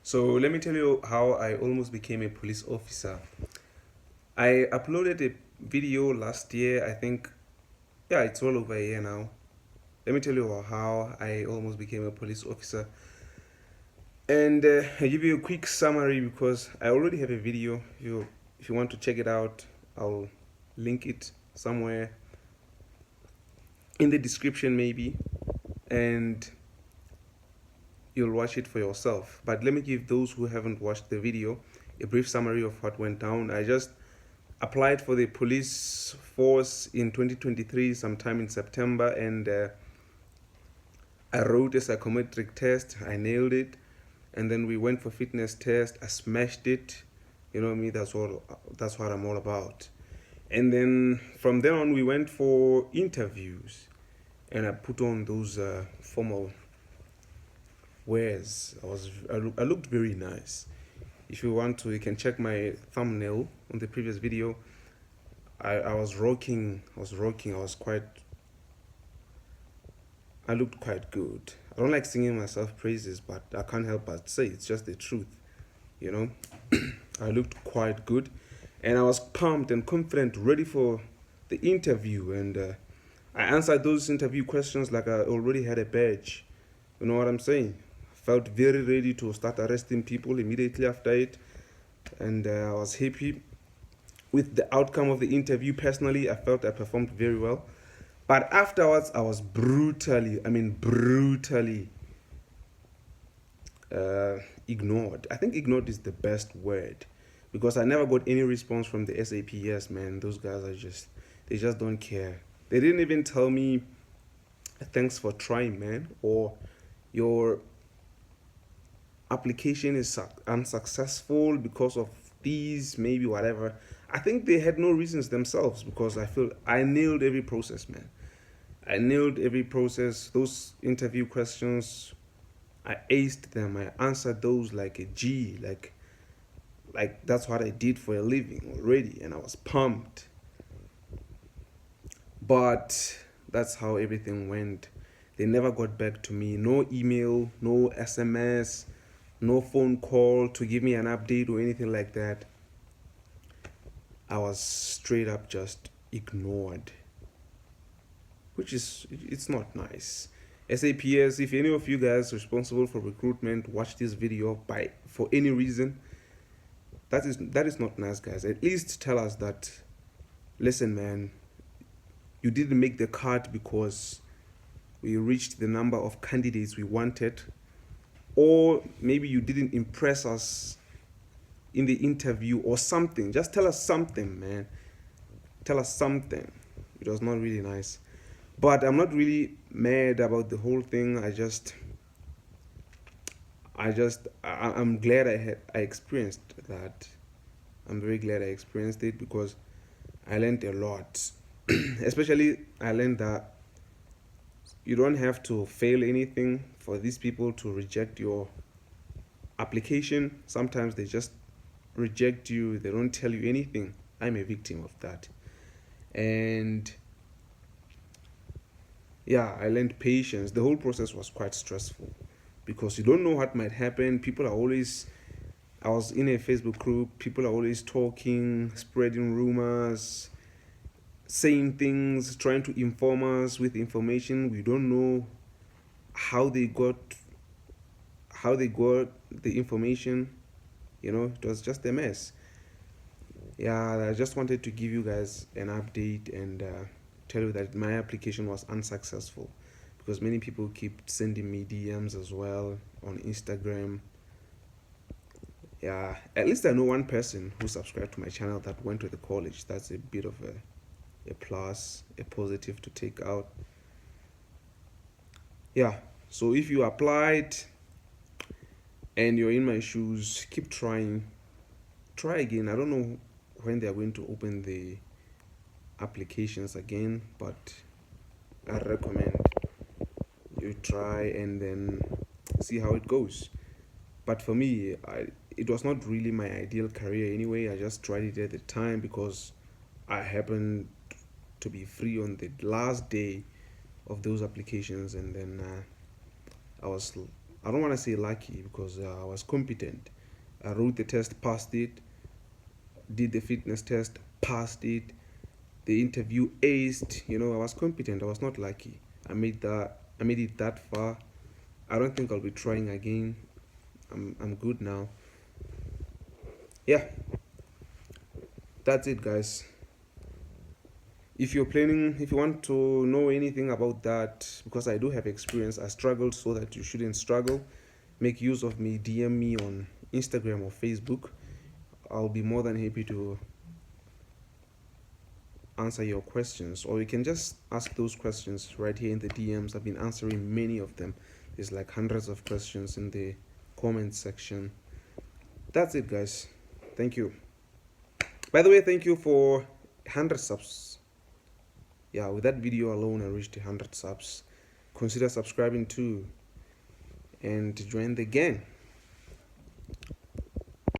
So let me tell you how I almost became a police officer. I uploaded a video last year, I think, yeah, it's well over a year now. Let me tell you how I almost became a police officer. And I give you a quick summary because I already have a video. If you want to check it out, I'll link it somewhere in the description maybe, and you'll watch it for yourself. But let me give those who haven't watched the video a brief summary of what went down. I just applied for the police force in 2023 sometime in September, and I wrote a psychometric test. I nailed it, and then we went for fitness test. I smashed it. You know me, that's what I'm all about. And then from then on we went for interviews, and I put on those formal wears. I looked very nice. If you want to, you can check my thumbnail on the previous video. I was rocking. I looked quite good. I don't like singing myself praises, but I can't help but say it's just the truth, you know. I looked quite good, and I was pumped and confident, ready for the interview. And I answered those interview questions like I already had a badge. You know what I'm saying? Felt very ready to start arresting people immediately after it, and I was happy with the outcome of the interview. Personally, I felt I performed very well, but afterwards I was brutally ignored. I think ignored is the best word, because I never got any response from the SAPS. Man, those guys they just don't care. They didn't even tell me thanks for trying, man, or your application is unsuccessful because of these, maybe whatever. I think they had no reasons themselves, because I feel I nailed every process, man. I nailed every process. Those interview questions, I aced them. I answered those like a G, like that's what I did for a living already, and I was pumped. But that's how everything went. They never got back to me. No email, no SMS, no phone call to give me an update or anything like that. I was straight up just ignored, which it's not nice. SAPS, if any of you guys responsible for recruitment watch this video for any reason, that is not nice, guys. At least tell us that, listen, man, you didn't make the cut because we reached the number of candidates we wanted, or maybe you didn't impress us in the interview or something. Just tell us something, man. Tell us something. It was not really nice, but I'm not really mad about the whole thing. I'm glad I experienced that. I'm very glad I experienced it, because I learned a lot. Especially I learned that you don't have to fail anything for these people to reject your application. Sometimes they just reject you. They don't tell you anything. I'm a victim of that. And yeah, I learned patience. The whole process was quite stressful, because you don't know what might happen. I was in a Facebook group. People are always talking, spreading rumors, saying things, trying to inform us with information. We don't know how they got the information. You know, it was just a mess. Yeah, I just wanted to give you guys an update and tell you that my application was unsuccessful, because many people keep sending me DMs as well on Instagram. Yeah, at least I know one person who subscribed to my channel that went to the college. That's a bit of a plus, a positive to take out. Yeah, so if you applied and you're in my shoes, keep trying. Try again. I don't know when they're going to open the applications again, but I recommend you try and then see how it goes. But for me, it was not really my ideal career anyway. I just tried it at the time because I happened to be free on the last day of those applications, and then I was I don't want to say lucky because I was competent. I wrote the test, passed it, did the fitness test, passed it, the interview aced. I was competent. I was not lucky. I made it that far. I don't think I'll be trying again. I'm good now. Yeah, that's it, guys. If you want to know anything about that, because I do have experience, I struggled so that you shouldn't struggle, make use of me, DM me on Instagram or Facebook. I'll be more than happy to answer your questions, or you can just ask those questions right here in the DMs. I've been answering many of them. There's like hundreds of questions in the comment section. That's it, guys. Thank you. By the way, thank you for 100 subs. Yeah, with that video alone I reached 100 subs. Consider subscribing too and join the gang.